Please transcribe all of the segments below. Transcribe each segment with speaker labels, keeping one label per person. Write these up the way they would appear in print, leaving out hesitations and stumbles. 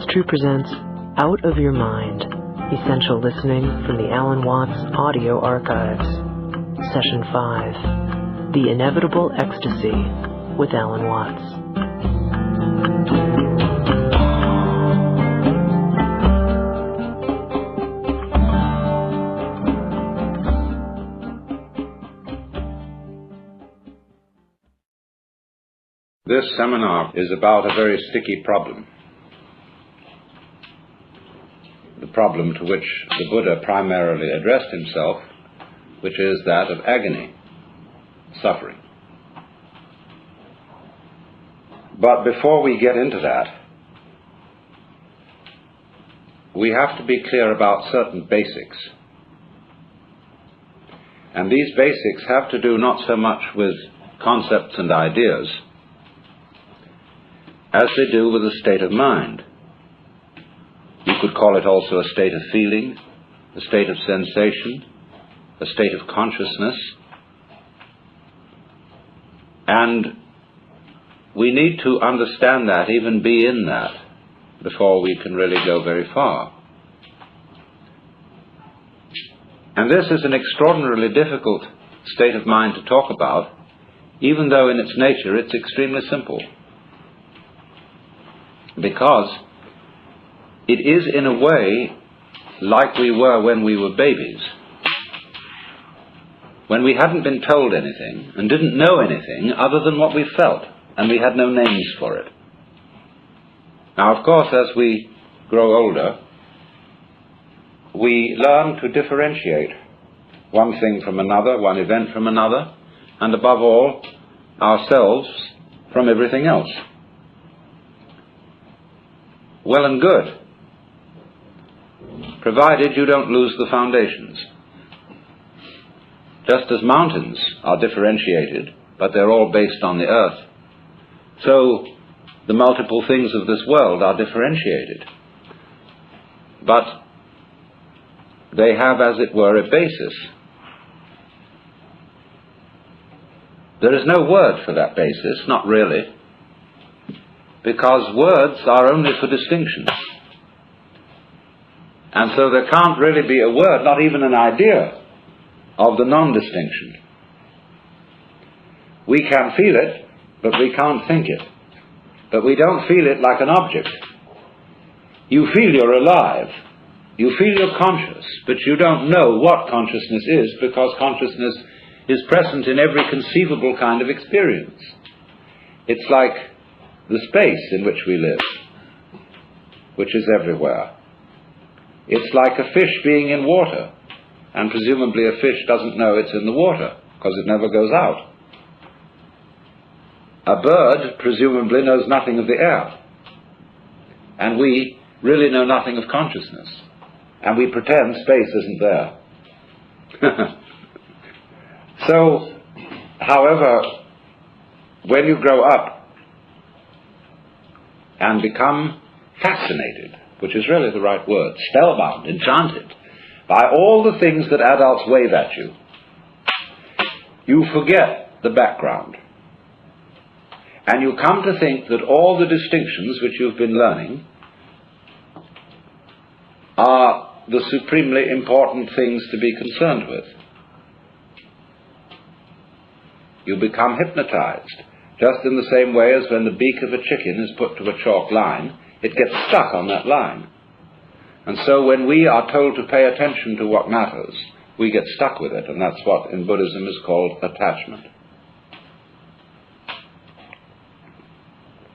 Speaker 1: History presents Out of Your Mind, essential listening from the Alan Watts Audio Archives. Session 5, The Inevitable Ecstasy with Alan Watts.
Speaker 2: This seminar is about a very sticky problem. The problem to which the Buddha primarily addressed himself, which is that of agony, suffering. But before we get into that, we have to be clear about certain basics. And these basics have to do not so much with concepts and ideas as they do with a state of mind. You could call it also a state of feeling, a state of sensation, a state of consciousness. And we need to understand that, even be in that, before we can really go very far. And this is an extraordinarily difficult state of mind to talk about, even though in its nature it's extremely simple. Because it is in a way like we were when we were babies, when we hadn't been told anything and didn't know anything other than what we felt, and we had no names for it. Now, of course, as we grow older, we learn to differentiate one thing from another, one event from another, and above all, ourselves from everything else. Well and good, provided you don't lose the foundations. Just as mountains are differentiated, but they're all based on the earth, so the multiple things of this world are differentiated. But they have, as it were, a basis. There is no word for that basis, not really, because words are only for distinction. And so there can't really be a word, not even an idea, of the non-distinction. We can feel it, but we can't think it. But we don't feel it like an object. You feel you're alive. You feel you're conscious, but you don't know what consciousness is, because consciousness is present in every conceivable kind of experience. It's like the space in which we live, which is everywhere. It's like a fish being in water, and presumably a fish doesn't know it's in the water, because it never goes out. A bird presumably knows nothing of the air, and we really know nothing of consciousness, and we pretend space isn't there. So, however, when you grow up and become fascinated, which is really the right word, spellbound, enchanted, by all the things that adults wave at you, you forget the background. And you come to think that all the distinctions which you've been learning are the supremely important things to be concerned with. You become hypnotized, just in the same way as when the beak of a chicken is put to a chalk line, it gets stuck on that line. And so when we are told to pay attention to what matters, we get stuck with it, and that's what in Buddhism is called attachment.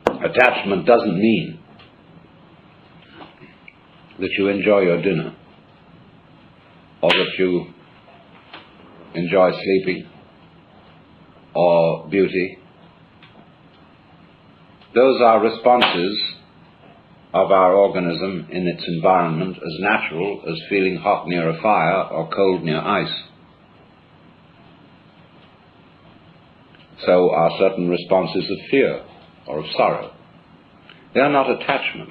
Speaker 2: Attachment doesn't mean that you enjoy your dinner, or that you enjoy sleeping, or beauty. Those are responses of our organism in its environment, as natural as feeling hot near a fire or cold near ice. So are certain responses of fear or of sorrow. They are not attachment.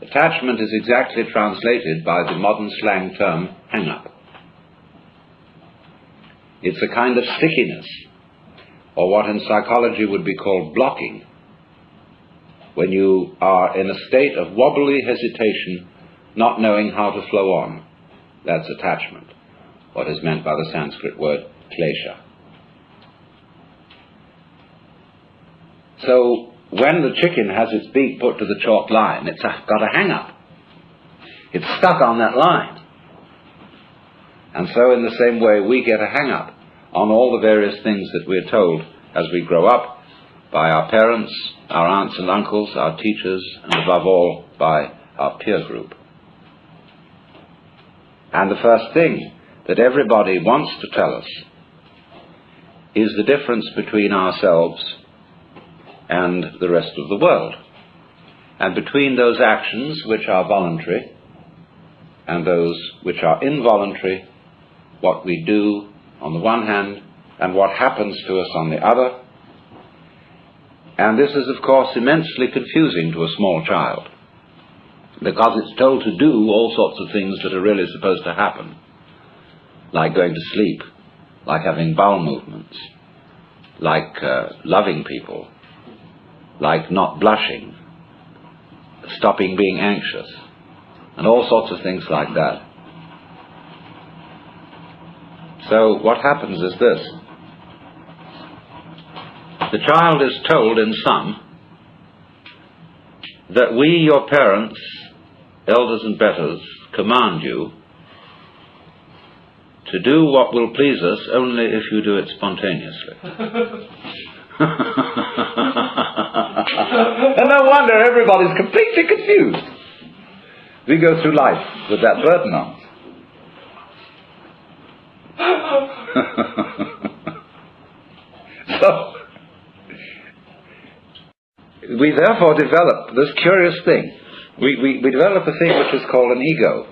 Speaker 2: Attachment is exactly translated by the modern slang term hang-up. It's a kind of stickiness, or what in psychology would be called blocking. when you are in a state of wobbly hesitation, not knowing how to flow on. That's attachment, what is meant by the Sanskrit word klesha. So when the chicken has its beak put to the chalk line, it's got a hang-up. It's stuck on that line. And so in the same way we get a hang-up on all the various things that we're told as we grow up by our parents, our aunts and uncles, our teachers, and above all by our peer group. And the first thing that everybody wants to tell us is the difference between ourselves and the rest of the world, and between those actions which are voluntary and those which are involuntary, what we do on the one hand and what happens to us on the other. And this is, of course, immensely confusing to a small child, because it's told to do all sorts of things that are really supposed to happen, like going to sleep, like having bowel movements, like loving people, like not blushing, stopping being anxious, and all sorts of things like that. So what happens is this. The child is told in sum that we, your parents, elders and betters, command you to do what will please us only if you do it spontaneously. And no wonder everybody's completely confused. We go through life with that burden on us. So, we therefore develop this curious thing. We develop a thing which is called an ego.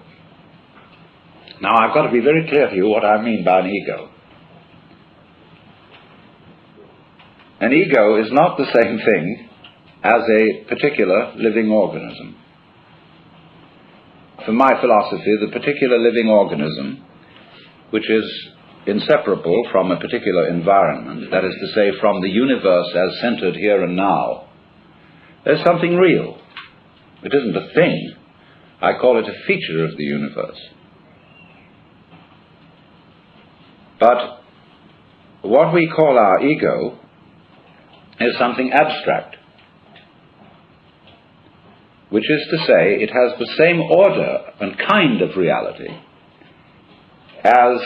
Speaker 2: Now, I've got to be very clear to you what I mean by an ego. An ego is not the same thing as a particular living organism. For my philosophy, the particular living organism, which is inseparable from a particular environment, that is to say, from the universe as centered here and now, there's something real. It isn't a thing. I call it a feature of the universe. But what we call our ego is something abstract, which is to say, it has the same order and kind of reality as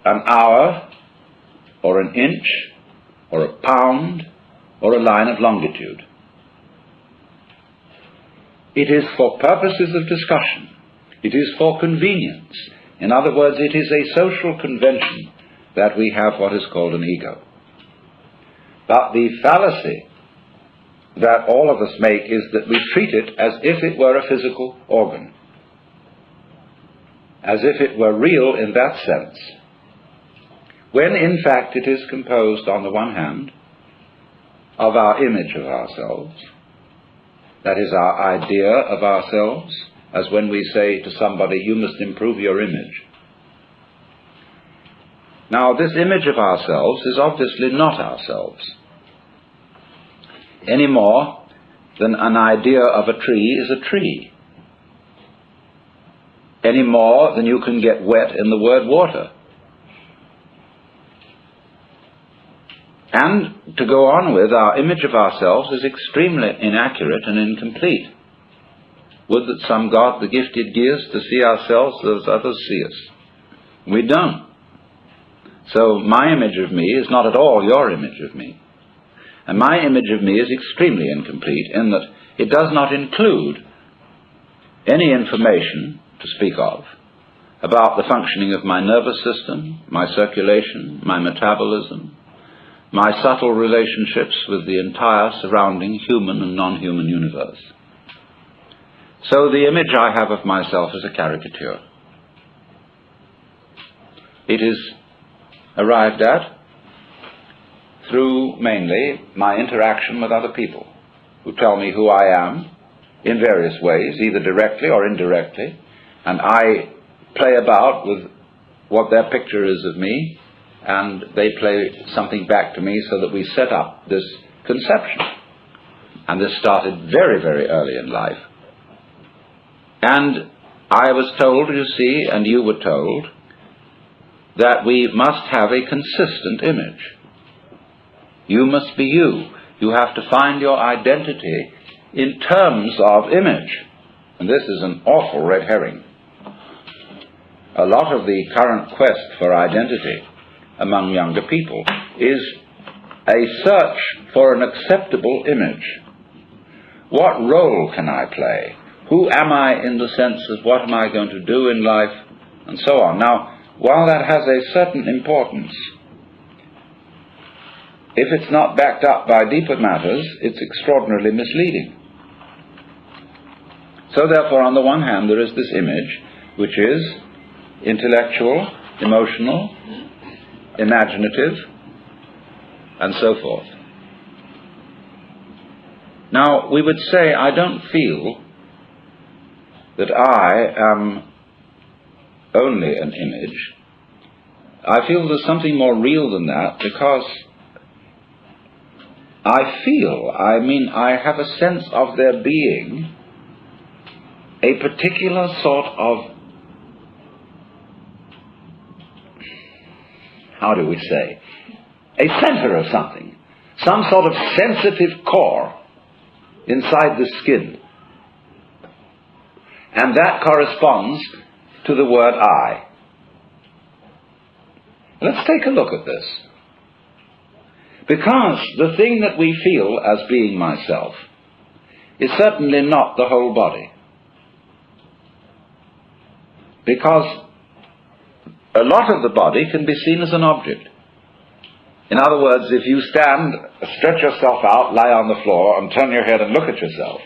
Speaker 2: an hour, or an inch, or a pound, or a line of longitude. It is for purposes of discussion. It is for convenience. In other words, it is a social convention that we have what is called an ego. But the fallacy that all of us make is that we treat it as if it were a physical organ, as if it were real in that sense, when in fact it is composed, on the one hand, of our image of ourselves, that is, our idea of ourselves, as when we say to somebody, you must improve your image. Now, this image of ourselves is obviously not ourselves, any more than an idea of a tree is a tree, any more than you can get wet in the word water. And to go on with, our image of ourselves is extremely inaccurate and incomplete. Would that some God the gifted gives to see ourselves as others see us. We don't. So my image of me is not at all your image of me. And my image of me is extremely incomplete in that it does not include any information to speak of about the functioning of my nervous system, my circulation, my metabolism, my subtle relationships with the entire surrounding human and non-human universe. So the image I have of myself is a caricature. It is arrived at through mainly my interaction with other people who tell me who I am in various ways, either directly or indirectly, and I play about with what their picture is of me, and they play something back to me so that we set up this conception. And this started very, very early in life. And I was told, you see, and you were told, that we must have a consistent image. You must be you. You have to find your identity in terms of image. And this is an awful red herring. A lot of the current quest for identity among younger people is a search for an acceptable image. What role can I play? Who am I in the sense of what am I going to do in life? And so on. Now, while that has a certain importance, if it's not backed up by deeper matters, it's extraordinarily misleading. So therefore, on the one hand, there is this image, which is intellectual, emotional, imaginative, and so forth. Now, we would say, I don't feel that I am only an image. I feel there's something more real than that, because I have a sense of there being a particular sort of, how do we say, a center of something, some sort of sensitive core inside the skin. And that corresponds to the word I. Let's take a look at this. Because the thing that we feel as being myself is certainly not the whole body. Because a lot of the body can be seen as an object. In other words, if you stand, stretch yourself out, lie on the floor, and turn your head and look at yourself,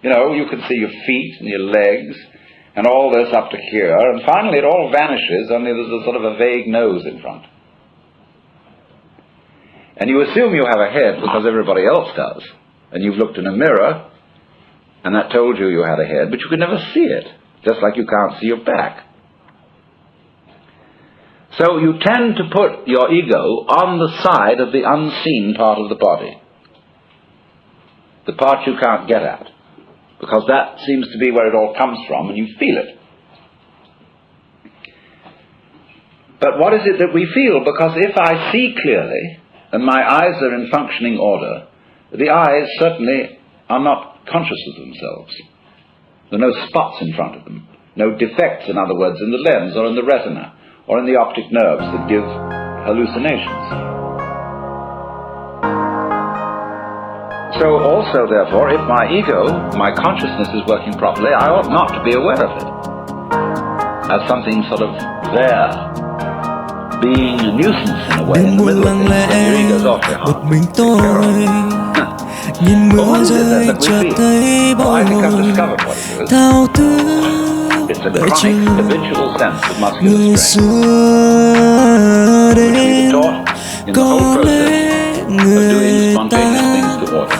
Speaker 2: you can see your feet and your legs and all this up to here, and finally it all vanishes, only there's a sort of a vague nose in front. And you assume you have a head because everybody else does, and you've looked in a mirror, and that told you you had a head, but you could never see it, just like you can't see your back. So you tend to put your ego on the side of the unseen part of the body, the part you can't get at, because that seems to be where it all comes from, and you feel it. But what is it that we feel? Because if I see clearly, and my eyes are in functioning order, the eyes certainly are not conscious of themselves. There are no spots in front of them, no defects, in other words, in the lens or in the retina or in the optic nerves that give hallucinations. So also, therefore, if my ego, my consciousness is working properly, I ought not to be aware of it as something sort of there, being a nuisance in a way, in the middle of things, when your ego's awfully hard to take care of. But what is it that we feel? Well, I think I've discovered what it is. It's a chronic, habitual sense of muscular strain, which we were taught in the whole process of doing spontaneous things to order.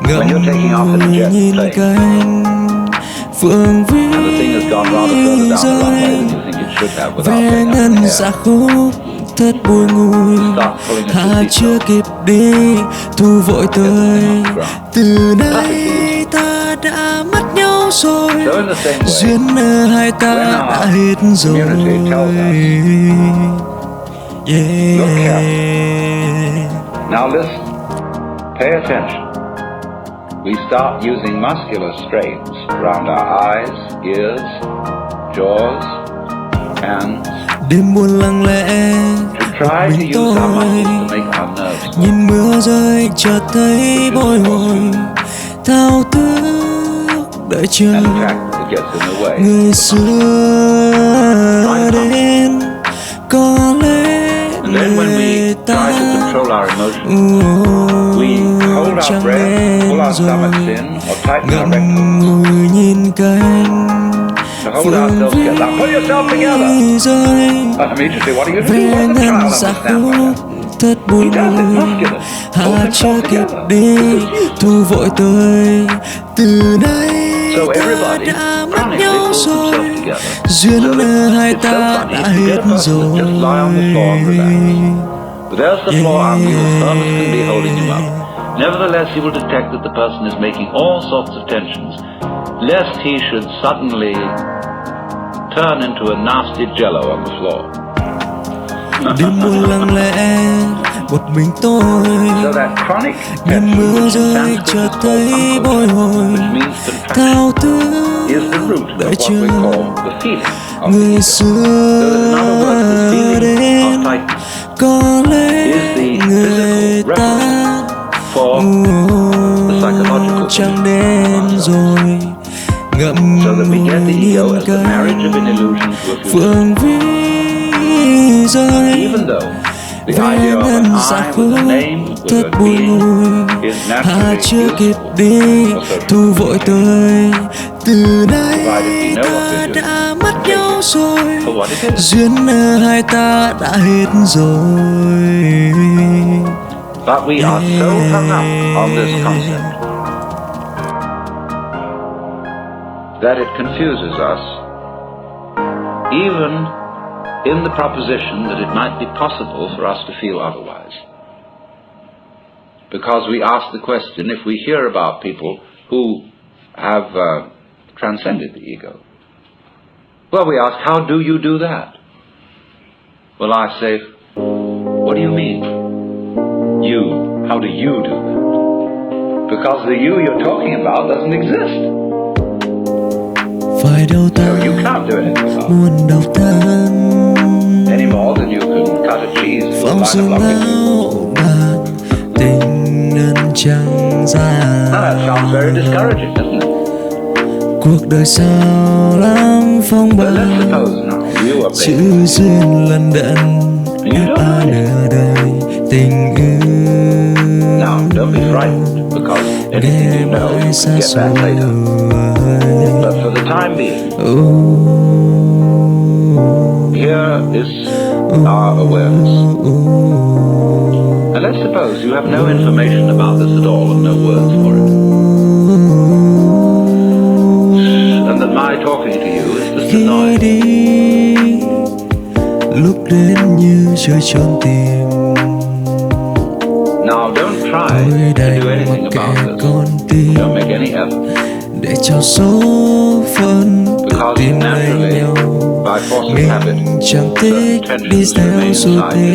Speaker 2: When you're taking off in a jet plane, and the thing has gone rather further down the runway than you think it should have without getting up in the air.
Speaker 3: Thật bùi ngùi Hà chưa kịp đi Thu vội tới Từ nay ta đã mất nhau rồi Duyên hai ta đã hết rồi Yeah.
Speaker 2: Now listen, pay attention. We start using muscular strains around our eyes, ears, jaws, hands.
Speaker 3: Đêm buồn lặng lẽ
Speaker 2: Try to use our muscles to make our nerves work.
Speaker 3: Nhìn mưa rơi chợt thấy bồi hồi Thao thức đợi chờ
Speaker 2: And in fact, it gets in the way.
Speaker 3: Người xưa đến có lẽ
Speaker 2: And then when we try to control our emotions, we hold our breath, pull our stomachs in, or tighten our rectums.
Speaker 3: Nhìn cánh
Speaker 2: To hold ourselves together. Now pull yourself together. Immediately, what are you doing? What does the child understand by that?
Speaker 3: Thật buồn ngùi Hà chưa kịp đi Thu vội tới Từ nay ta đã mất nhau rồi Duyên hai ta đã hết rồi
Speaker 2: There's the forearm you, firm as can be, holding him up. Nevertheless, you will detect that the person is making all sorts of tensions, lest he should suddenly turn into a nasty jello on the floor.
Speaker 3: Đêm mưa lặng lẽ một mình tôi,
Speaker 2: So that chronic
Speaker 3: như mưa rơi chợt thấy bồi hồi, thao thức
Speaker 2: is the root of
Speaker 3: đợi
Speaker 2: what
Speaker 3: chờ
Speaker 2: we call the feeling of the
Speaker 3: người
Speaker 2: ego.
Speaker 3: xưa đến. Có lẽ người ta
Speaker 2: For the psychological
Speaker 3: chẳng đến rồi ngậm
Speaker 2: so that we get the ego
Speaker 3: nghiêng
Speaker 2: as the marriage of an illusion to a future.
Speaker 3: phương vi rơi
Speaker 2: Even though the
Speaker 3: về
Speaker 2: idea of an
Speaker 3: ngân
Speaker 2: I
Speaker 3: dạ
Speaker 2: with a
Speaker 3: khúc
Speaker 2: name, with
Speaker 3: thật
Speaker 2: a
Speaker 3: bùi
Speaker 2: being,
Speaker 3: ngùi
Speaker 2: is
Speaker 3: hà
Speaker 2: naturally
Speaker 3: chưa kịp
Speaker 2: useful
Speaker 3: đi
Speaker 2: for certain
Speaker 3: thu vội tới từ đây
Speaker 2: provided we know what
Speaker 3: ta
Speaker 2: we're doing.
Speaker 3: đã mất nhau rồi
Speaker 2: For what it is.
Speaker 3: duyên hai ta đã hết rồi.
Speaker 2: But we are so hung up on this concept that it confuses us, even in the proposition that it might be possible for us to feel otherwise. Because we ask the question, if we hear about people who have transcended the ego, well, we ask, how do you do that? Well, I say, what do you mean? You, how do you do that? Because the you you're talking about doesn't exist.
Speaker 3: Phải đâu ta
Speaker 2: So you can't do anything about it.
Speaker 3: muốn đâu tan
Speaker 2: Any more than you can cut a cheese with a
Speaker 3: phong
Speaker 2: line of
Speaker 3: sương
Speaker 2: logic.
Speaker 3: áo bạc tình ngân trăng dài.
Speaker 2: Now that sounds very discouraging, doesn't it?
Speaker 3: Cuộc đời sao lắm phong ba,
Speaker 2: But let's suppose now you are
Speaker 3: chữ
Speaker 2: big.
Speaker 3: duyên lần đận
Speaker 2: You don't
Speaker 3: ta
Speaker 2: know it.
Speaker 3: nửa đời tình yêu.
Speaker 2: Now, don't be frightened, because anything you know, you can get back later. But for the time being, here is our awareness. And let's suppose you have no information about this at all and no words for it. And that my talking to you is just a
Speaker 3: Khi
Speaker 2: noise.
Speaker 3: đi lúc đến như trời trốn tìm,
Speaker 2: Now, don't try
Speaker 3: tôi
Speaker 2: to
Speaker 3: đành
Speaker 2: do
Speaker 3: mặc
Speaker 2: anything
Speaker 3: kệ
Speaker 2: about this.
Speaker 3: con tim
Speaker 2: Don't make any effort.
Speaker 3: để cho số phận tự
Speaker 2: Because
Speaker 3: tìm lấy
Speaker 2: naturally,
Speaker 3: nhau.
Speaker 2: by force of
Speaker 3: Mình
Speaker 2: habit,
Speaker 3: chẳng thích
Speaker 2: certain
Speaker 3: đi
Speaker 2: tensions
Speaker 3: theo
Speaker 2: remain
Speaker 3: xu
Speaker 2: inside
Speaker 3: thế,
Speaker 2: you.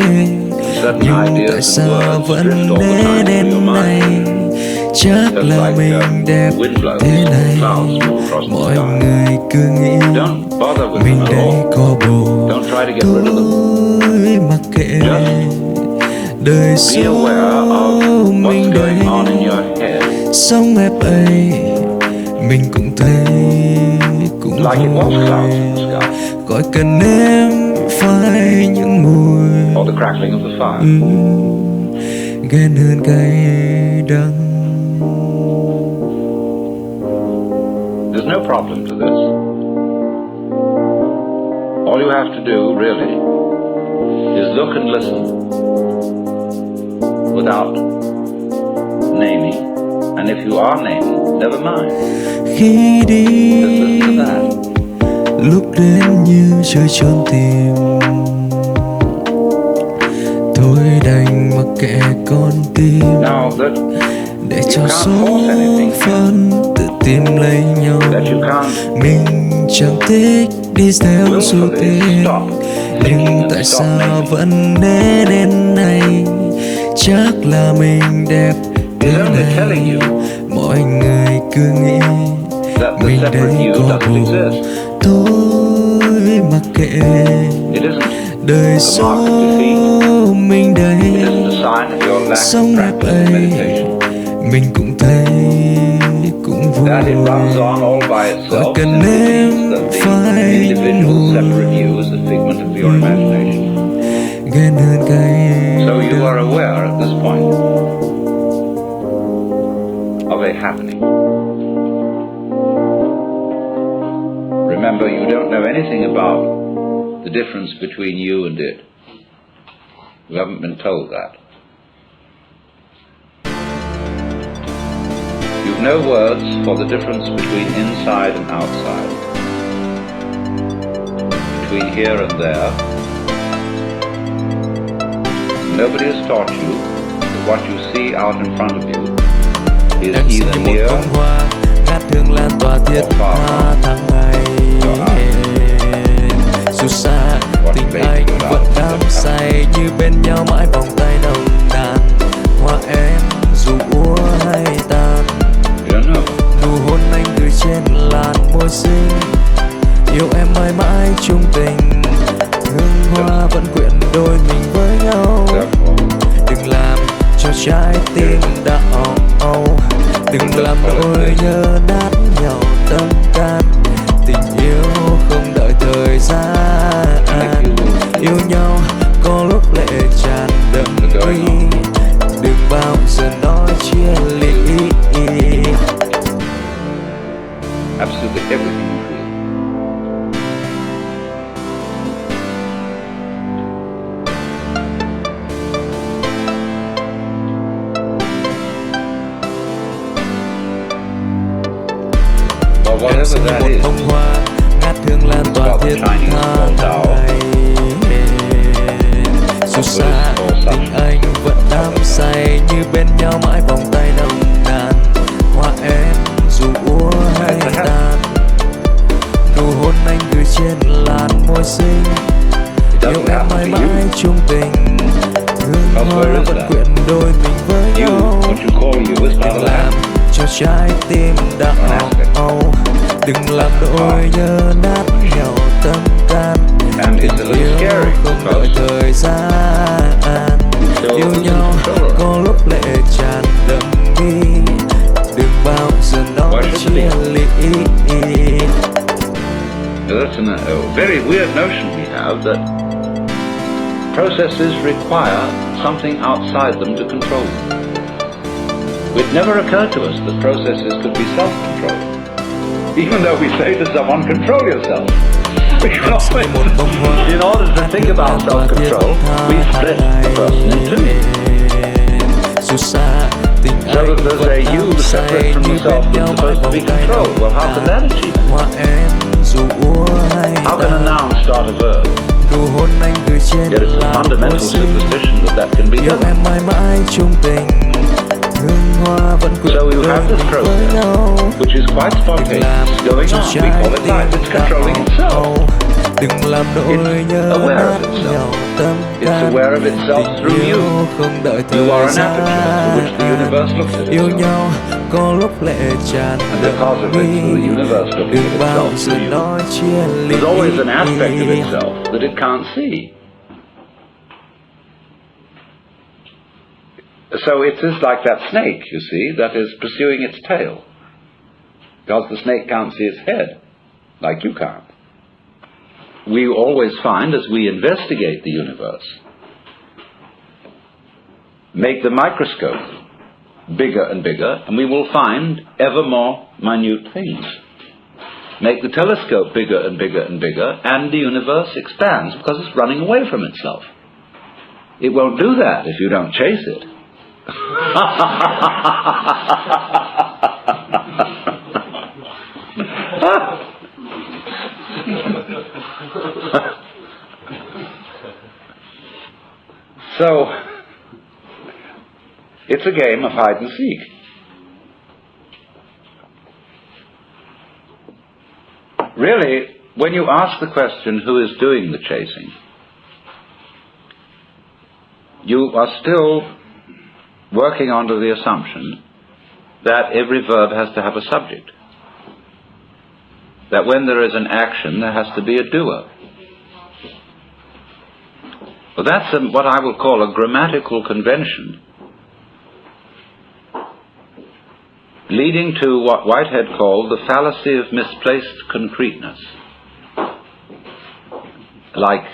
Speaker 2: Certain
Speaker 3: nhưng tại
Speaker 2: ideas and
Speaker 3: sao
Speaker 2: words
Speaker 3: vẫn
Speaker 2: drift all the
Speaker 3: đến
Speaker 2: time through
Speaker 3: đến
Speaker 2: your
Speaker 3: này?
Speaker 2: mind.
Speaker 3: Chắc
Speaker 2: Just
Speaker 3: là
Speaker 2: like
Speaker 3: mình đẹp
Speaker 2: wind blows,
Speaker 3: thế này.
Speaker 2: clouds move across the
Speaker 3: Mọi
Speaker 2: sky.
Speaker 3: người cứ nghĩ
Speaker 2: Don't bother with
Speaker 3: mình
Speaker 2: them at
Speaker 3: đây
Speaker 2: all.
Speaker 3: có bồ.
Speaker 2: Don't try to get rid of them.
Speaker 3: Tôi mặc kệ đời
Speaker 2: Be
Speaker 3: số
Speaker 2: aware of
Speaker 3: mình
Speaker 2: what's
Speaker 3: đây.
Speaker 2: going on in your head,
Speaker 3: Sông ép ấy mình cũng thấy cũng
Speaker 2: like it was
Speaker 3: vui.
Speaker 2: clouds in the sky,
Speaker 3: Gọi cần em phải những mùi
Speaker 2: or the crackling of the fire.
Speaker 3: ghen hơn cay đắng.
Speaker 2: There's no problem to this. All you have to do, really, is look and listen without naming. And if you are naming, never mind.
Speaker 3: Khi đi
Speaker 2: Just listen to that.
Speaker 3: lúc đến như trời trốn tìm, tôi đành mặc kệ con tim
Speaker 2: Now that
Speaker 3: để
Speaker 2: you
Speaker 3: cho
Speaker 2: can't
Speaker 3: số
Speaker 2: force anything,
Speaker 3: phận tự tìm lấy nhau.
Speaker 2: that you can't
Speaker 3: Mình chẳng thích đi theo xu thế,
Speaker 2: willfully stop thinking
Speaker 3: nhưng
Speaker 2: and
Speaker 3: tại
Speaker 2: stop
Speaker 3: sao
Speaker 2: naming.
Speaker 3: vẫn đến đến này? Chắc là mình đẹp thế
Speaker 2: It's only
Speaker 3: này.
Speaker 2: telling you
Speaker 3: Mọi người cứ nghĩ
Speaker 2: that the
Speaker 3: mình
Speaker 2: separate
Speaker 3: đây
Speaker 2: you
Speaker 3: có
Speaker 2: doesn't
Speaker 3: bồ.
Speaker 2: exist.
Speaker 3: Tôi mặc kệ
Speaker 2: It isn't
Speaker 3: đời
Speaker 2: a
Speaker 3: số
Speaker 2: mark of defeat.
Speaker 3: mình đây.
Speaker 2: It isn't a sign of your lack
Speaker 3: Sống
Speaker 2: of
Speaker 3: đẹp
Speaker 2: practice
Speaker 3: ấy
Speaker 2: and meditation.
Speaker 3: mình cũng thấy cũng vui.
Speaker 2: That it runs on all by
Speaker 3: Gọi
Speaker 2: itself
Speaker 3: cần
Speaker 2: simply
Speaker 3: em
Speaker 2: means that the
Speaker 3: phải
Speaker 2: individual
Speaker 3: vui.
Speaker 2: separate you is a figment of your imagination.
Speaker 3: Ghen hơn cay
Speaker 2: So you
Speaker 3: đắng.
Speaker 2: are aware at this point of a happening. Remember, you don't know anything about the difference between you and it. You haven't been told that. You've no words for the difference between inside and outside, between here and there. Nobody has taught you that what you see out in front of you is
Speaker 3: Đang sinh
Speaker 2: either
Speaker 3: như một
Speaker 2: near
Speaker 3: bông hoa ngát hương lan tỏa thiết tha tháng ngày. Dù xa tình anh vẫn đắm say, như bên nhau mãi vòng tay nồng nàn. Hoa em dù úa hay tàn, nụ hôn anh gửi trên làn môi xinh. Yêu em mãi mãi chung tình, hương hoa vẫn quyện đôi mình với nhau. Đừng làm cho trái tim đau, đừng làm nỗi nhớ nát nhau tâm can. Tình yêu không đợi thời gian, yêu nhau có lúc lệ tràn đậm ly. Đừng bao giờ nói chia ly.
Speaker 2: Absolutely everything you feel.
Speaker 3: Em sinh như một bông hoa ngát hương lan tỏa thiết tha tháng ngày. Dù xa tình anh vẫn đắm say, như bên nhau mãi vòng tay nồng nàn. Hoa em dù úa hay tàn, nụ hôn anh gửi trên làn môi xinh. Yêu em mãi mãi chung tình, hương hoa vẫn quyện đôi mình với nhau. Đừng làm cho trái tim đau, đừng làm nỗi nhớ nát nhau tâm can. Tình yêu không đợi thời gian, yêu nhau có lúc lệ tràn đậm mi. Đừng bao giờ nói chia ly.
Speaker 2: That's a very weird notion we have, that processes require something outside them to control them. It never occurred to us that processes could be self-controlled. Even though we say to someone, control yourself. In order to think about self-control, we split the person in two. So that there's a you separate from the self that's supposed to be controlled. Well, how can that achieve it? How can a noun start a verb? Yet it's a fundamental superstition that can be done. So you have this process, which is quite spontaneous, going on. We call it life. It's controlling itself. It's aware of itself. It's aware of itself through you. You are an aperture through which the universe looks at itself. And because of it, the universe looks at itself through you. There's always an aspect of itself that it can't see. So it is like that snake, you see, that is pursuing its tail. Because the snake can't see its head, like you can't. We always find, as we investigate the universe, make the microscope bigger and bigger, and we will find ever more minute things. Make the telescope bigger and bigger and bigger, and the universe expands because it's running away from itself. It won't do that if you don't chase it. So, it's a game of hide and seek. Really, when you ask the question, who is doing the chasing, you are still working under the assumption that every verb has to have a subject. That when there is an action, there has to be a doer. Well, that's what I will call a grammatical convention, leading to what Whitehead called the fallacy of misplaced concreteness. Like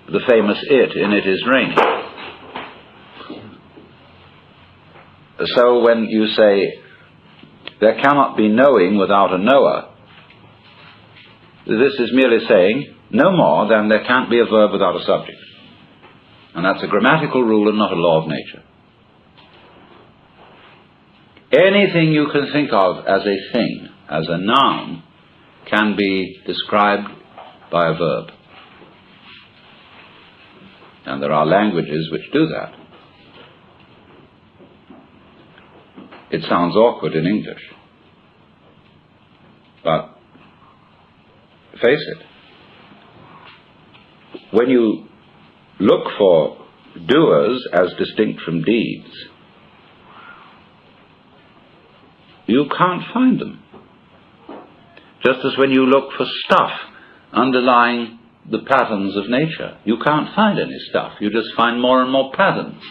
Speaker 2: the famous in It Is Raining. So when you say, there cannot be knowing without a knower, this is merely saying, no more than there can't be a verb without a subject. And that's a grammatical rule and not a law of nature. Anything you can think of as a thing, as a noun, can be described by a verb. And there are languages which do that. It sounds awkward in English. But face it, when you look for doers as distinct from deeds, you can't find them. Just as when you look for stuff underlying the patterns of nature, you can't find any stuff, you just find more and more patterns.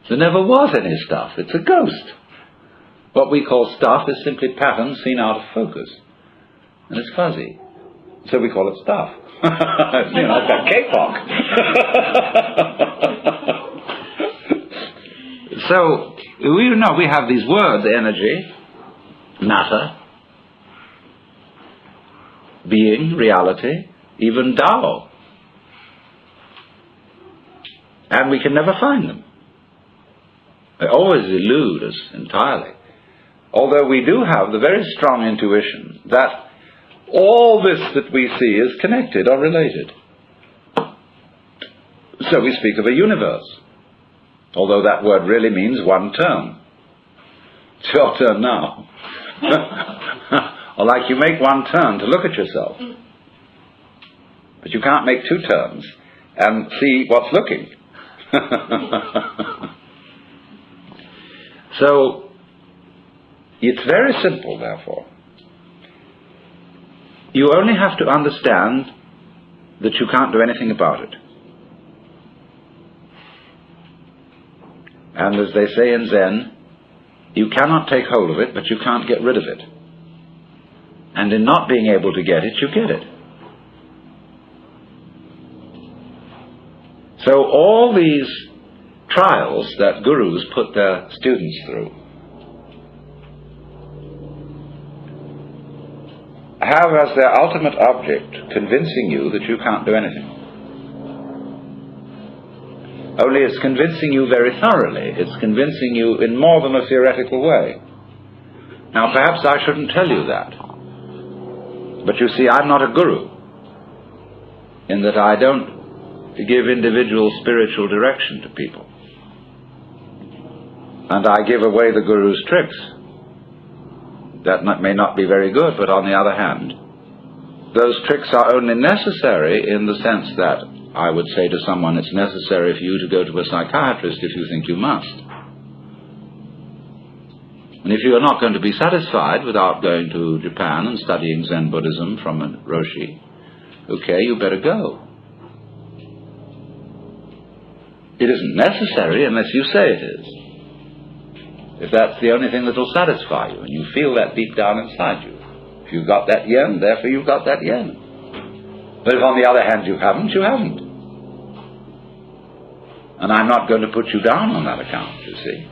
Speaker 2: There never was any stuff, it's a ghost. What we call stuff is simply patterns seen out of focus. And it's fuzzy. So we call it stuff. You know, it's like K-pop. So, we have these words: energy, matter, being, reality, even Tao. And we can never find them. They always elude us entirely. Although we do have the very strong intuition that all this that we see is connected or related. So we speak of a universe, although that word really means one turn. It's your turn now. Or like you make one turn to look at yourself, but you can't make two turns and see what's looking. So it's very simple, therefore. You only have to understand that you can't do anything about it. And as they say in Zen, you cannot take hold of it, but you can't get rid of it. And in not being able to get it, you get it. So all these trials that gurus put their students through have as their ultimate object convincing you that you can't do anything. Only it's convincing you very thoroughly. It's convincing you in more than a theoretical way. Now perhaps I shouldn't tell you that. But you see, I'm not a guru, in that I don't give individual spiritual direction to people. And I give away the guru's tricks. That may not be very good, but on the other hand, those tricks are only necessary in the sense that I would say to someone, it's necessary for you to go to a psychiatrist if you think you must. And if you are not going to be satisfied without going to Japan and studying Zen Buddhism from a Roshi, okay, you better go. It isn't necessary unless you say it is. If that's the only thing that will satisfy you, and you feel that deep down inside you. If you've got that yen, therefore you've got that yen. But if on the other hand you haven't, you haven't. And I'm not going to put you down on that account, you see.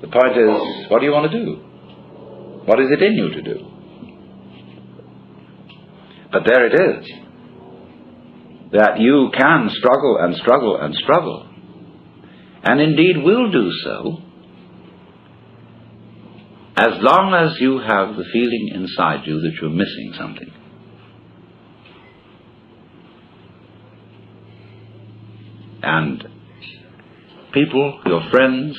Speaker 2: The point is, what do you want to do? What is it in you to do? But there it is. That you can struggle and struggle and struggle. And indeed will do so, as long as you have the feeling inside you that you're missing something. And people, your friends,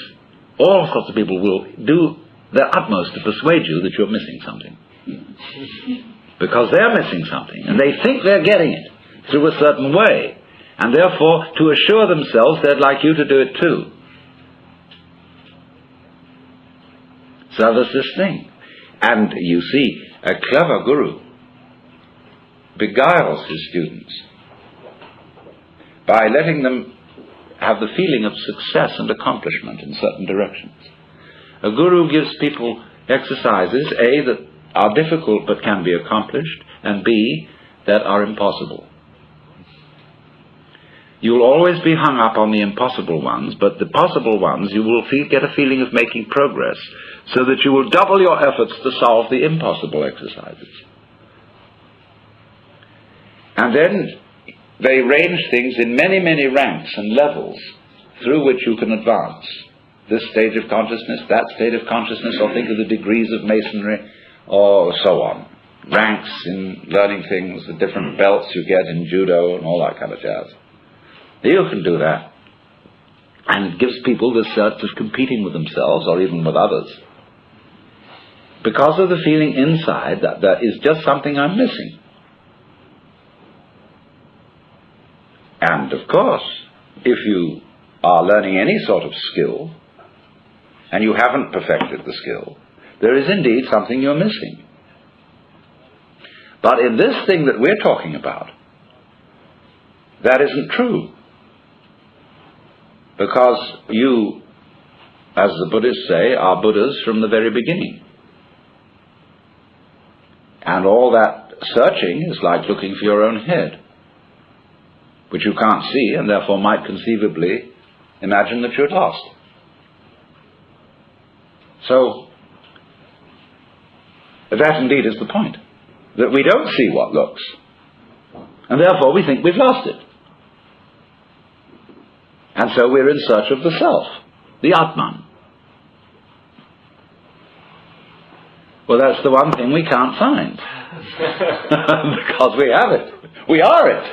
Speaker 2: all sorts of people will do their utmost to persuade you that you're missing something. Because they're missing something, and they think they're getting it through a certain way. And therefore, to assure themselves, they'd like you to do it too. So there's this thing. And you see, a clever guru beguiles his students by letting them have the feeling of success and accomplishment in certain directions. A guru gives people exercises, A, that are difficult but can be accomplished, and B, that are impossible. You'll always be hung up on the impossible ones, but the possible ones you will get a feeling of making progress, so that you will double your efforts to solve the impossible exercises. And then they range things in many, many ranks and levels through which you can advance. This stage of consciousness, that state of consciousness, or think of the degrees of masonry, or so on. ranks in learning things, the different belts you get in judo and all that kind of jazz. You can do that. And it gives people this sense of competing with themselves or even with others, because of the feeling inside that there is just something I'm missing. And of course, if you are learning any sort of skill and you haven't perfected the skill, there is indeed something you're missing. But in this thing that we're talking about, that isn't true. Because you, as the Buddhists say, are Buddhas from the very beginning. And all that searching is like looking for your own head, which you can't see and therefore might conceivably imagine that you're lost. So, that indeed is the point, that we don't see what looks, and therefore we think we've lost it. And so we're in search of the self, the Atman. Well, that's the one thing we can't find. Because we have it. We are it.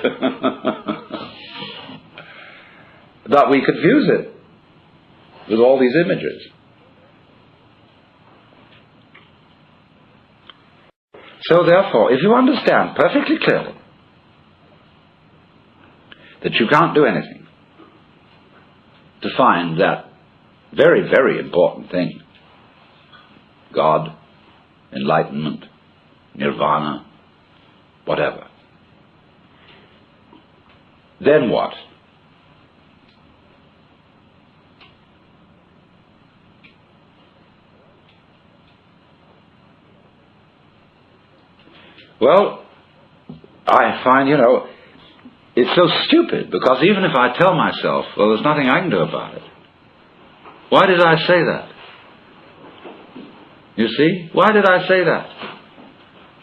Speaker 2: But we confuse it with all these images. So therefore, if you understand perfectly clearly that you can't do anything to find that very, very important thing, God, enlightenment, nirvana, whatever, then what? Well, I find, it's so stupid, because even if I tell myself, well, there's nothing I can do about it, why did I say that? You see? Why did I say that?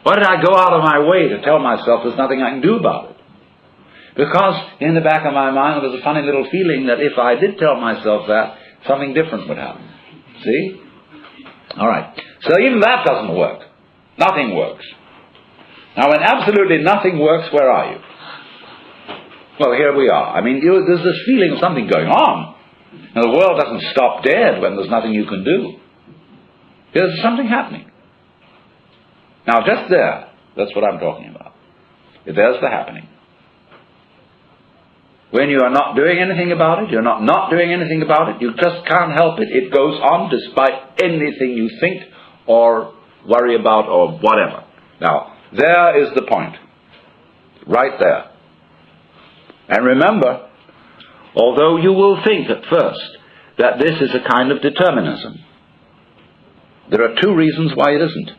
Speaker 2: Why did I go out of my way to tell myself there's nothing I can do about it? Because in the back of my mind there was a funny little feeling that if I did tell myself that, something different would happen. See? All right. So even that doesn't work. Nothing works. Now when absolutely nothing works, where are you? Well, here we are. I mean, there's this feeling of something going on. And the world doesn't stop dead when there's nothing you can do. There's something happening. Now just there, that's what I'm talking about. There's the happening. When you are not doing anything about it, you're not doing anything about it, you just can't help it. It goes on despite anything you think or worry about or whatever. Now, there is the point. Right there. And remember, although you will think at first that this is a kind of determinism, there are two reasons why it isn't.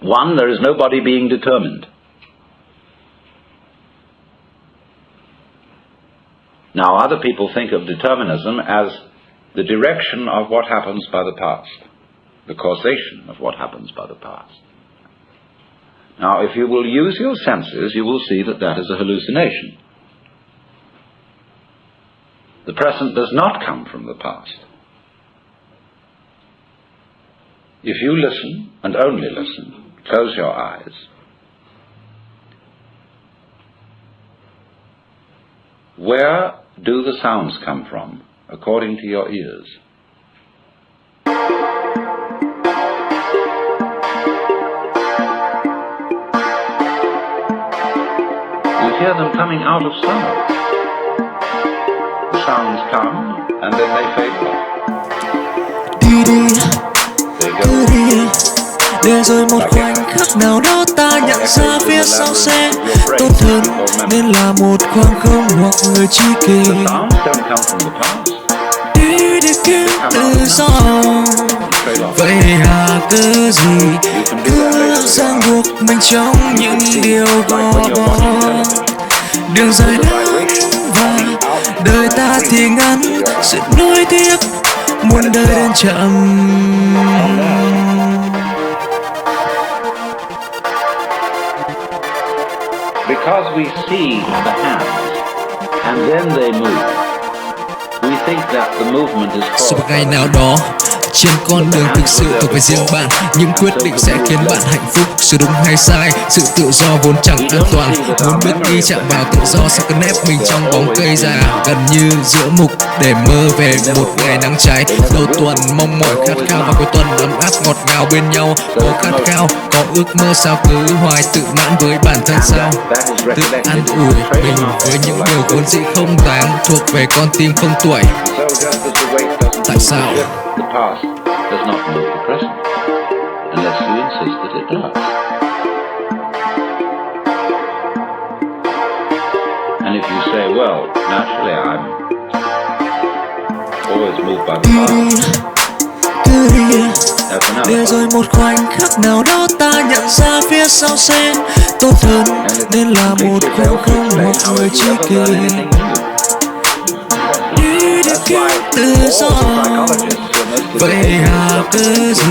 Speaker 2: One, there is nobody being determined. Now, other people think of determinism as the direction of what happens by the past, the causation of what happens by the past. Now, if you will use your senses, you will see that that is a hallucination. The present does not come from the past. If you listen, and only listen, close your eyes, where do the sounds come from, according to your ears? You hear them coming out of sound. The sounds come, and then they fade off.
Speaker 3: Đi đi,
Speaker 2: They
Speaker 3: cứ
Speaker 2: go.
Speaker 3: đi. Để rồi một khoảnh khắc nào đó ta nhận ra phía sau sẽ tốt hơn, nên là một khoảng không hoặc người tri kỷ.
Speaker 2: The sounds don't come from the past.
Speaker 3: Đi đi kiếm tự do. Vậy là cớ gì cứ ràng buộc mình trong những điều gò bó. Đường dài lắm và đời ta thì ngắn, sự nuối tiếc muôn đời đến chậm.
Speaker 2: Because we see the hands, and then they move, we think that the movement is
Speaker 3: Sau một
Speaker 2: caused
Speaker 3: ngày
Speaker 2: by
Speaker 3: nào
Speaker 2: the
Speaker 3: đó, Trên con đường thực sự thuộc về riêng bạn, những quyết định sẽ khiến bạn hạnh phúc. Sự đúng hay sai, sự tự do vốn chẳng an toàn. Muốn bước đi chạm vào tự do sẽ cần ép mình trong bóng cây già, gần như giữa mục để mơ về một ngày nắng cháy. Đầu tuần mong mỏi khát khao và cuối tuần ấm áp ngọt ngào bên nhau. Có khát khao, có ước mơ sao cứ hoài tự mãn với bản thân sao. Tự an ủi mình với những điều vốn dĩ không đáng, thuộc về con tim không tuổi. Tại sao?
Speaker 2: The past does not move the present, unless you insist that it does. And if you say, well, naturally I'm always moved by the past,
Speaker 3: Cứ đi
Speaker 2: that's another
Speaker 3: để
Speaker 2: part.
Speaker 3: rồi một khoảnh khắc nào đó ta nhận ra phía sau sẽ tốt hơn, nên là một khoảng không một người tri kỷ. Đi để kiếm tự do, vậy hà cớ gì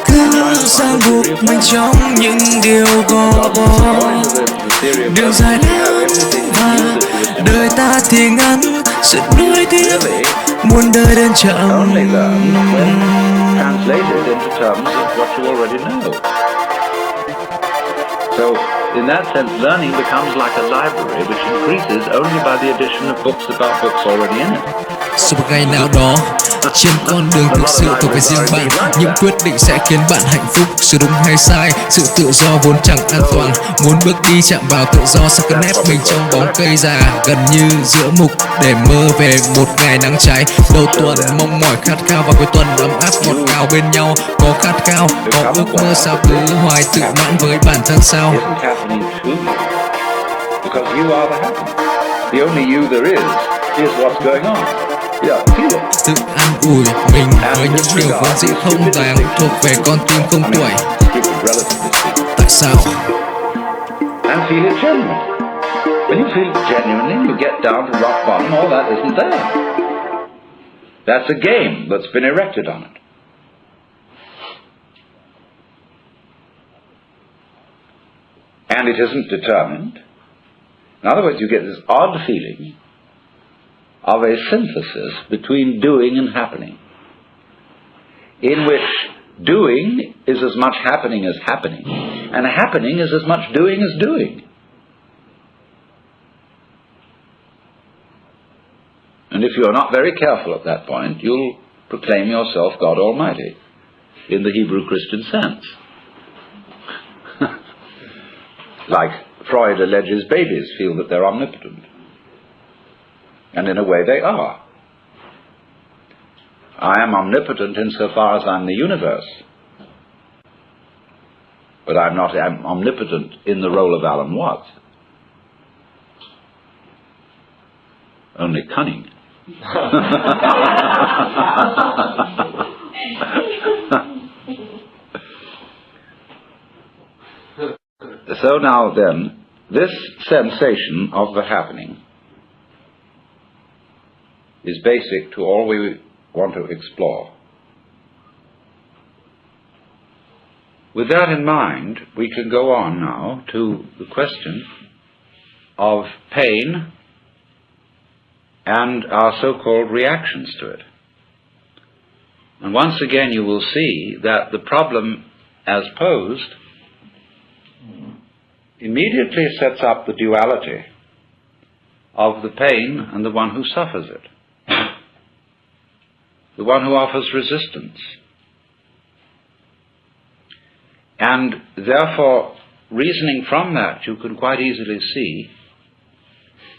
Speaker 3: cứ ràng buộc mình trong những điều gò bó. Đường dài lắm và đời ta thì ngắn, sự nuối tiếc muôn đời đến chậm.
Speaker 2: Translated into terms of what you already know. So, in that sense, learning becomes like a library which increases only by the addition of books about books already in it.
Speaker 3: Sau một ngày nào đó, trên con đường thực sự thuộc về riêng bạn, những quyết định sẽ khiến bạn hạnh phúc. Sự đúng hay sai, sự tự do vốn chẳng an toàn. Muốn bước đi chạm vào tự do sẽ cần ép mình trong bóng cây già, gần như giữa mục để mơ về một ngày nắng cháy. Đầu tuần mong mỏi khát khao và cuối tuần ấm áp ngọt ngào bên nhau. Có khát khao, có ước mơ sao cứ hoài tự mãn với bản thân sao.
Speaker 2: Isn't happening to you, because you are the happening. The only you there is what's going on. Yeah, feel it.
Speaker 3: Tự an ủi mình với những điều vốn dĩ không đáng, thuộc về con tim không tuổi.
Speaker 2: Stupid, relatively speaking.
Speaker 3: Tại sao?
Speaker 2: And feel it genuinely. When you feel it genuinely, you get down to rock bottom, all that isn't there. That's a game that's been erected on it. And it isn't determined. In other words, you get this odd feeling of a synthesis between doing and happening, in which doing is as much happening as happening, and happening is as much doing as doing. And if you're not very careful at that point, you'll proclaim yourself God Almighty, in the Hebrew Christian sense. Like Freud alleges babies feel that they're omnipotent. And in a way they are. I am omnipotent insofar as I'm the universe. But I'm not omnipotent in the role of Alan Watts. Only cunning. So now then, this sensation of the happening is basic to all we want to explore. With that in mind, we can go on now to the question of pain and our so-called reactions to it. And once again you will see that the problem as posed immediately sets up the duality of the pain and the one who suffers it, the one who offers resistance. And therefore, reasoning from that, you can quite easily see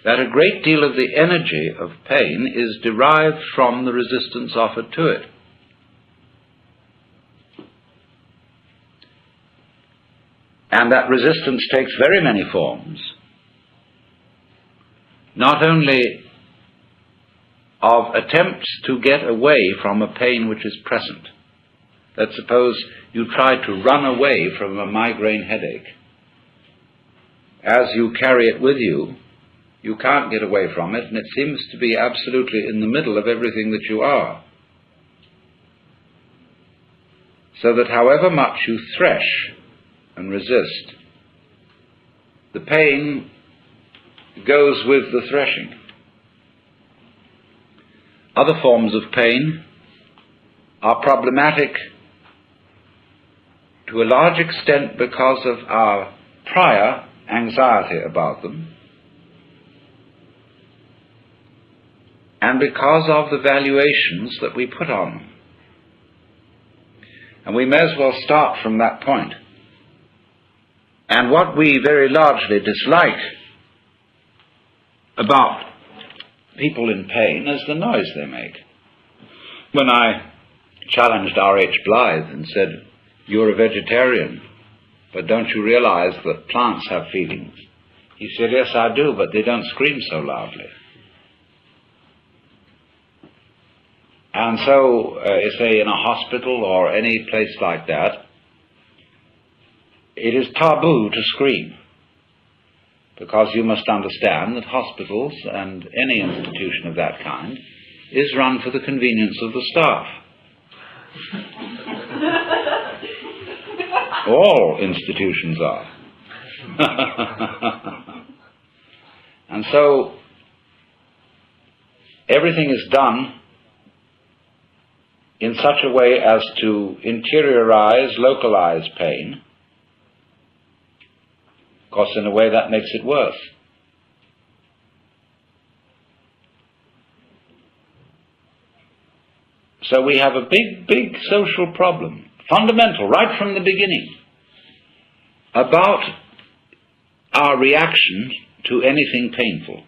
Speaker 2: that a great deal of the energy of pain is derived from the resistance offered to it. And that resistance takes very many forms, not only of attempts to get away from a pain which is present. Let's suppose you try to run away from a migraine headache. As you carry it with you, you can't get away from it, and it seems to be absolutely in the middle of everything that you are. So that however much you thresh and resist, the pain goes with the threshing. Other forms of pain are problematic to a large extent because of our prior anxiety about them, and because of the valuations that we put on them. And we may as well start from that point. And what we very largely dislike about people in pain is the noise they make. When I challenged R.H. Blythe and said, "You're a vegetarian, but don't you realize that plants have feelings?" He said, "Yes, I do, but they don't scream so loudly." And so, say in a hospital or any place like that, it is taboo to scream, because you must understand that hospitals and any institution of that kind is run for the convenience of the staff. All institutions are. And so everything is done in such a way as to interiorize, localize pain. Of course, in a way that makes it worse. So we have a big social problem, fundamental, right from the beginning, about our reaction to anything painful.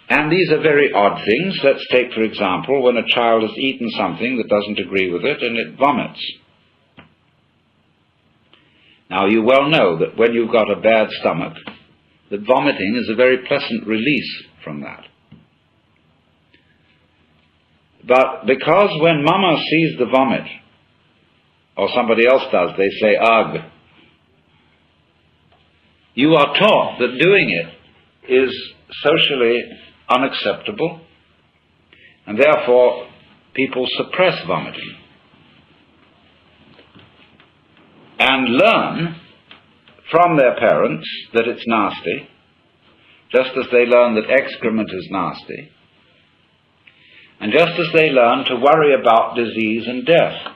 Speaker 2: And these are very odd things. Let's take, for example, when a child has eaten something that doesn't agree with it and it vomits. Now, you well know that when you've got a bad stomach, that vomiting is a very pleasant release from that. But because when Mama sees the vomit, or somebody else does, they say, "Ugh," you are taught that doing it is socially unacceptable, and therefore people suppress vomiting and learn from their parents that it's nasty, just as they learn that excrement is nasty, and just as they learn to worry about disease and death.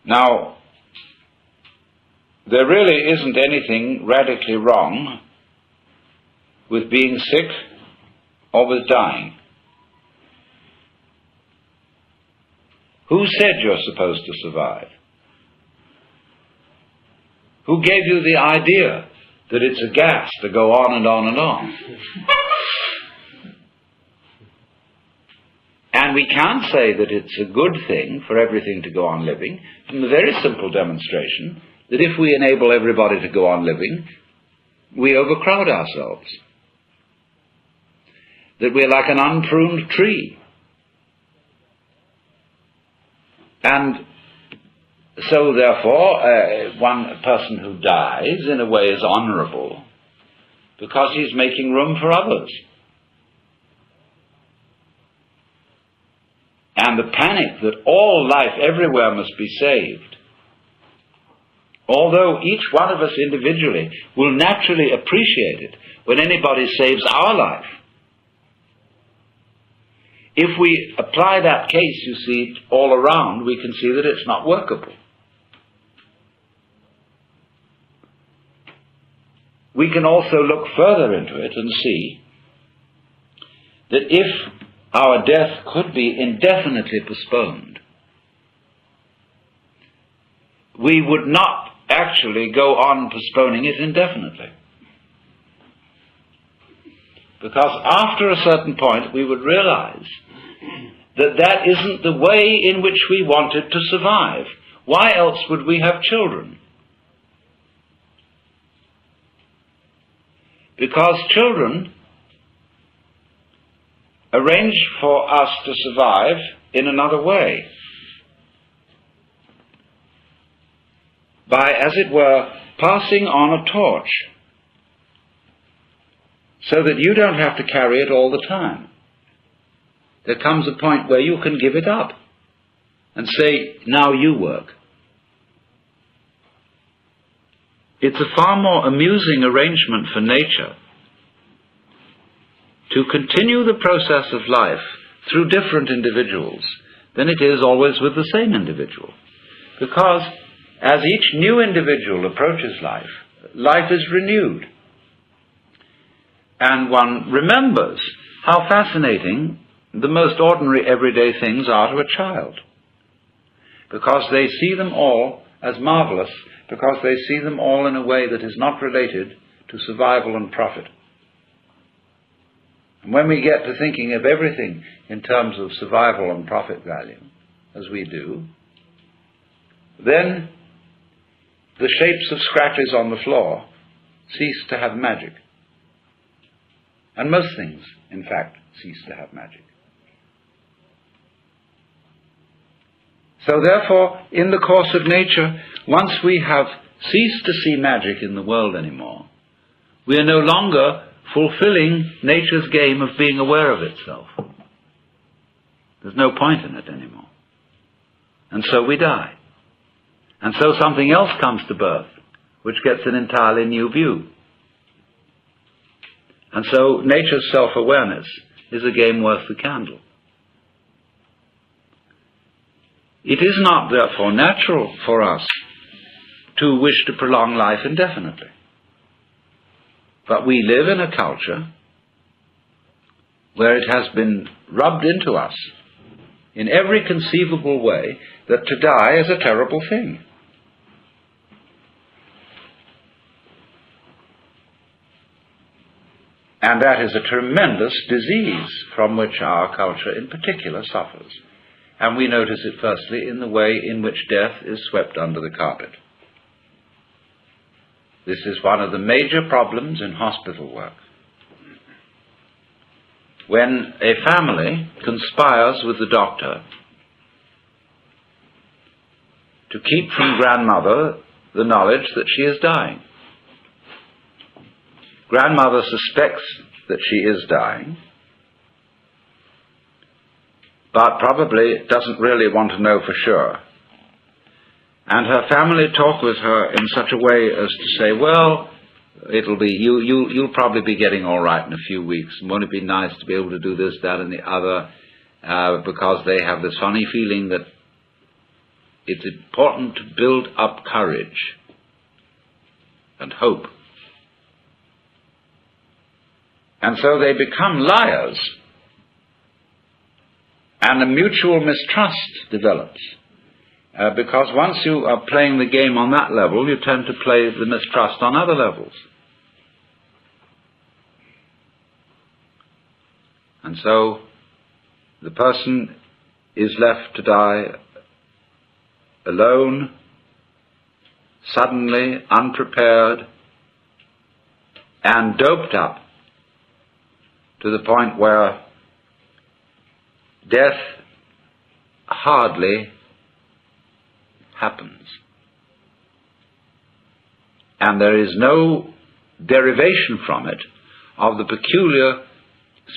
Speaker 2: Now, there really isn't anything radically wrong with being sick or with dying. Who said you're supposed to survive? Who gave you the idea that it's a gas to go on and on and on? And we can't say that it's a good thing for everything to go on living from the very simple demonstration that if we enable everybody to go on living, we overcrowd ourselves. That we're like an unpruned tree. And so, therefore, one person who dies, in a way, is honorable because he's making room for others. And the panic that all life everywhere must be saved, although each one of us individually will naturally appreciate it when anybody saves our life, if we apply that case, you see, all around, we can see that it's not workable. We can also look further into it and see that if our death could be indefinitely postponed, we would not actually go on postponing it indefinitely. Because after a certain point we would realize that that isn't the way in which we wanted to survive. Why else would we have children? Because children arrange for us to survive in another way. By, as it were, passing on a torch, so that you don't have to carry it all the time. There comes a point where you can give it up and say, "Now you work." It's a far more amusing arrangement for nature to continue the process of life through different individuals than it is always with the same individual. Because as each new individual approaches life, life is renewed. And one remembers how fascinating the most ordinary everyday things are to a child. Because they see them all as marvelous, because they see them all in a way that is not related to survival and profit. And when we get to thinking of everything in terms of survival and profit value, as we do, then the shapes of scratches on the floor cease to have magic. And most things, in fact, cease to have magic. So therefore, in the course of nature, once we have ceased to see magic in the world anymore, we are no longer fulfilling nature's game of being aware of itself. There's no point in it anymore. And so we die. And so something else comes to birth, which gets an entirely new view. And so nature's self-awareness is a game worth the candle. It is not, therefore, natural for us to wish to prolong life indefinitely. But we live in a culture where it has been rubbed into us in every conceivable way that to die is a terrible thing. And that is a tremendous disease from which our culture in particular suffers. And we notice it firstly in the way in which death is swept under the carpet. This is one of the major problems in hospital work. When a family conspires with the doctor to keep from grandmother the knowledge that she is dying. Grandmother suspects that she is dying, but probably doesn't really want to know for sure. And her family talk with her in such a way as to say, well, it'll be, you'll probably be getting all right in a few weeks. Won't it be nice to be able to do this, that, and the other? Because they have this funny feeling that it's important to build up courage and hope. And so they become liars, and a mutual mistrust develops. Because once you are playing the game on that level, you tend to play the mistrust on other levels. And so the person is left to die alone, suddenly, unprepared, and doped up to the point where death hardly happens. And there is no derivation from it of the peculiar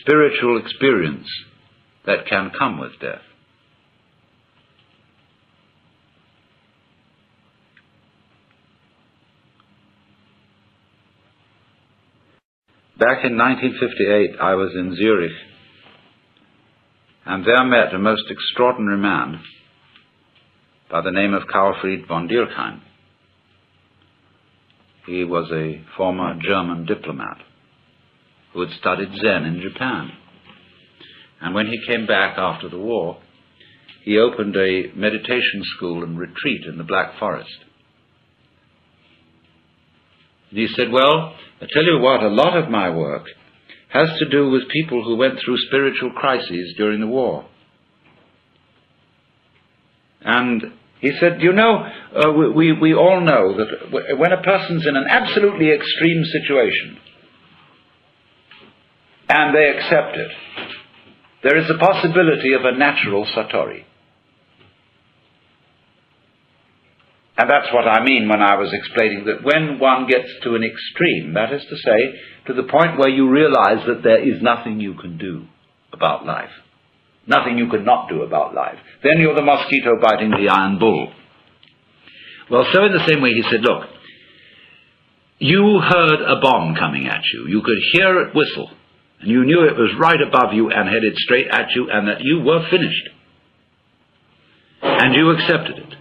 Speaker 2: spiritual experience that can come with death. Back in 1958, I was in Zurich, and there met a most extraordinary man by the name of Karl-Fried von Dürkheim. He was a former German diplomat who had studied Zen in Japan. And when he came back after the war, he opened a meditation school and retreat in the Black Forest. And he said, well, I tell you what, a lot of my work has to do with people who went through spiritual crises during the war. And he said, you know, we all know that when a person's in an absolutely extreme situation and they accept it, there is a possibility of a natural satori. And that's what I mean when I was explaining that when one gets to an extreme, that is to say, to the point where you realize that there is nothing you can do about life, nothing you can not do about life, then you're the mosquito biting the iron bull. Well, so in the same way he said, look, you heard a bomb coming at you. You could hear it whistle, And you knew it was right above you and headed straight at you, and that you were finished. And you accepted it.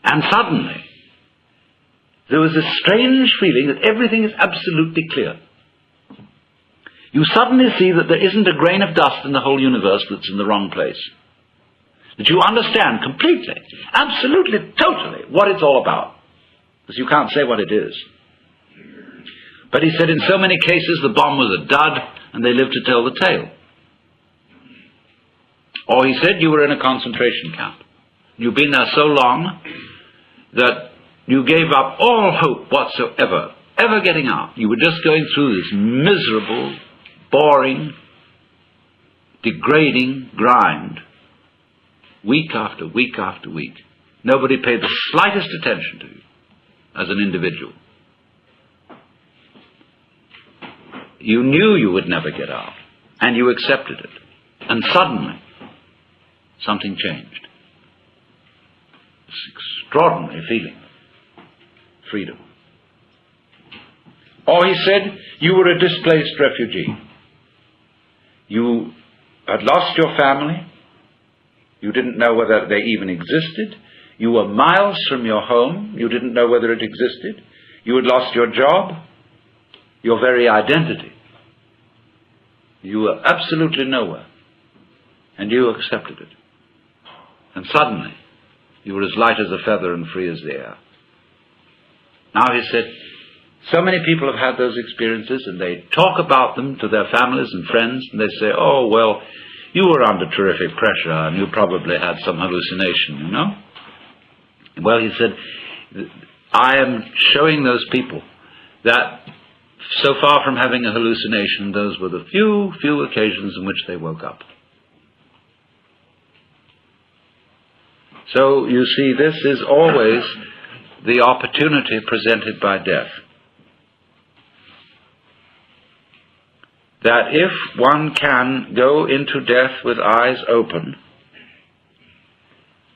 Speaker 2: And suddenly, there was a strange feeling that everything is absolutely clear. You suddenly see that there isn't a grain of dust in the whole universe that's in the wrong place. That you understand completely, absolutely, totally what it's all about. Because you can't say what it is. But he said in so many cases the bomb was a dud and they lived to tell the tale. Or he said you were in a concentration camp. You've been there so long that you gave up all hope whatsoever, ever getting out. You were just going through this miserable, boring, degrading grind, week after week after week. Nobody paid the slightest attention to you as an individual. You knew you would never get out, and you accepted it. And suddenly, something changed. This extraordinary feeling of freedom. Or he said, you were a displaced refugee. You had lost your family. You didn't know whether they even existed. You were miles from your home. You didn't know whether it existed. You had lost your job, your very identity. You were absolutely nowhere. And you accepted it. And suddenly, you were as light as a feather and free as the air. Now he said, so many people have had those experiences, and they talk about them to their families and friends, and they say, oh, well, you were under terrific pressure, and you probably had some hallucination, you know? Well, he said, I am showing those people that so far from having a hallucination, those were the few occasions in which they woke up. So, you see, this is always the opportunity presented by death. That if one can go into death with eyes open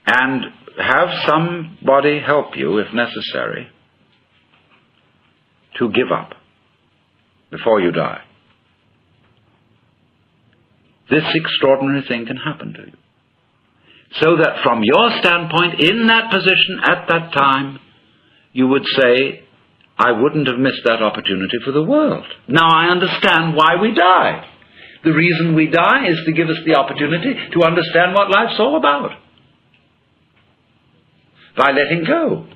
Speaker 2: and have somebody help you, if necessary, to give up before you die, this extraordinary thing can happen to you. So that from your standpoint, in that position, at that time, you would say, I wouldn't have missed that opportunity for the world. Now I understand why we die. The reason we die is to give us the opportunity to understand what life's all about. By letting go.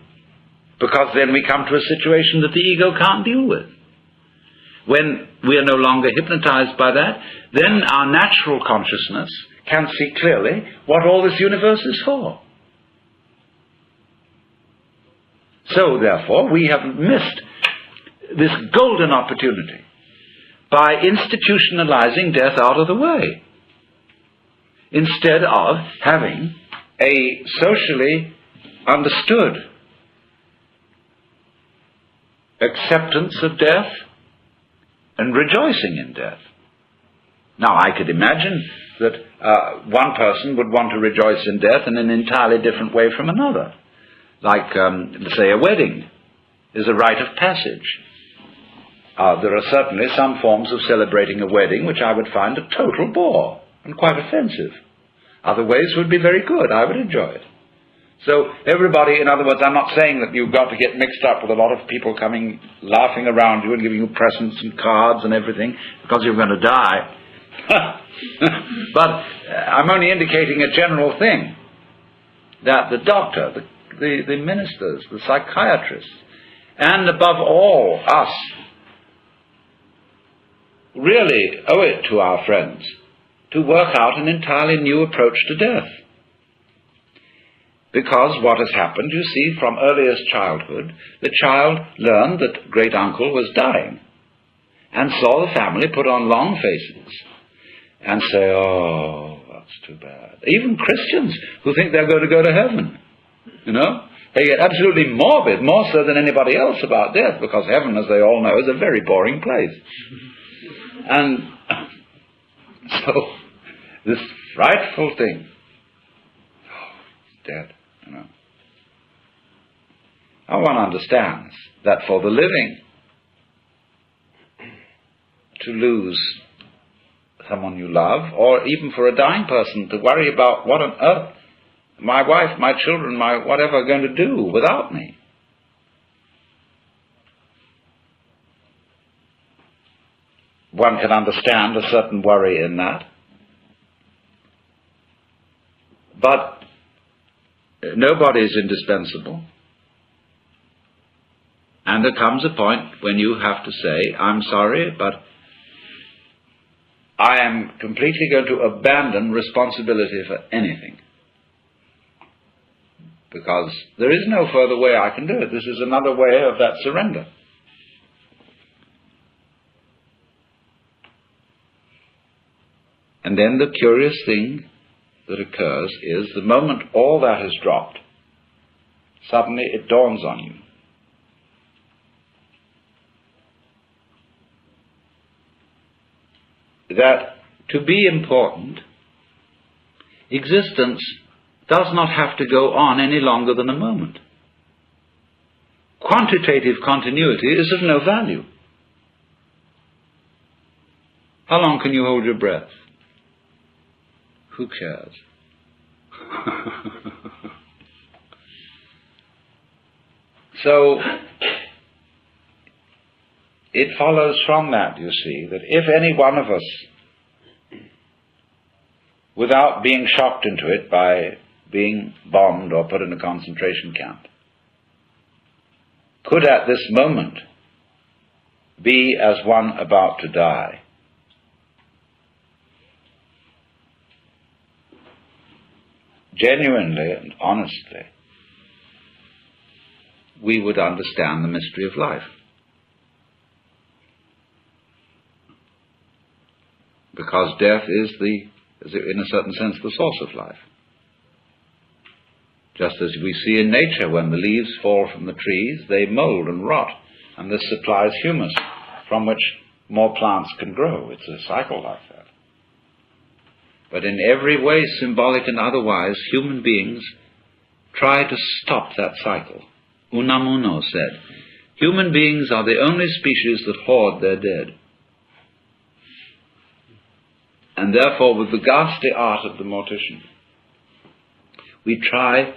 Speaker 2: Because then we come to a situation that the ego can't deal with. When we are no longer hypnotized by that, then our natural consciousness can see clearly what all this universe is for. So, therefore, we have missed this golden opportunity by institutionalizing death out of the way, instead of having a socially understood acceptance of death and rejoicing in death. Now, I could imagine that one person would want to rejoice in death in an entirely different way from another. Like, say, a wedding is a rite of passage. There are certainly some forms of celebrating a wedding which I would find a total bore and quite offensive. Other ways would be very good. I would enjoy it. So everybody, in other words, I'm not saying that you've got to get mixed up with a lot of people coming, laughing around you and giving you presents and cards and everything because you're going to die. But I'm only indicating a general thing, that the doctor, the ministers, the psychiatrists, and above all us, really owe it to our friends to work out an entirely new approach to death. Because what has happened, you see, from earliest childhood, the child learned that great uncle was dying and saw the family put on long faces and say, oh, that's too bad. Even Christians who think they're going to go to heaven, you know, they get absolutely morbid, more so than anybody else, about death, because heaven, as they all know, is a very boring place. And so, this frightful thing, dead, you know. Now one understands that for the living, to lose someone you love, or even for a dying person to worry about what on earth my wife, my children, my whatever are going to do without me. One can understand a certain worry in that. But nobody is indispensable. And there comes a point when you have to say, I'm sorry, but I am completely going to abandon responsibility for anything. Because there is no further way I can do it. This is another way of that surrender. And then the curious thing that occurs is the moment all that has dropped, suddenly it dawns on you that to be important, existence does not have to go on any longer than a moment. Quantitative continuity is of no value. How long can you hold your breath? Who cares? So, it follows from that, you see, that if any one of us, without being shocked into it by being bombed or put in a concentration camp, could at this moment be as one about to die, genuinely and honestly, we would understand the mystery of life. Because death is in a certain sense, the source of life. Just as we see in nature, when the leaves fall from the trees, they mold and rot, and this supplies humus from which more plants can grow. It's a cycle like that. But in every way, symbolic and otherwise, human beings try to stop that cycle. Unamuno said, human beings are the only species that hoard their dead. And therefore, with the ghastly art of the mortician, we try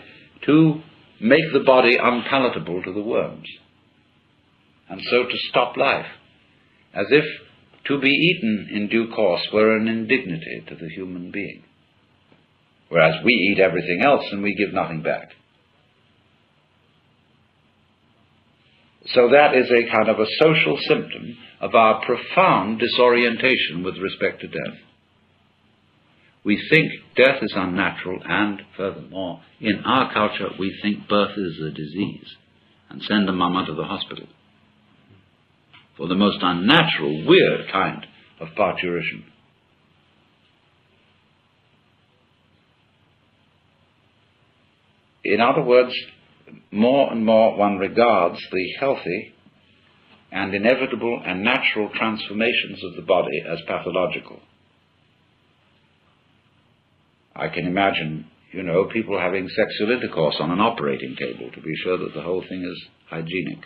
Speaker 2: to make the body unpalatable to the worms, and so to stop life, as if to be eaten in due course were an indignity to the human being, whereas we eat everything else and we give nothing back. So that is a kind of a social symptom of our profound disorientation with respect to death. We think death is unnatural, and furthermore, in our culture we think birth is a disease and send a mama to the hospital for the most unnatural, weird kind of parturition. In other words, more and more one regards the healthy and inevitable and natural transformations of the body as pathological. I can imagine, people having sexual intercourse on an operating table to be sure that the whole thing is hygienic.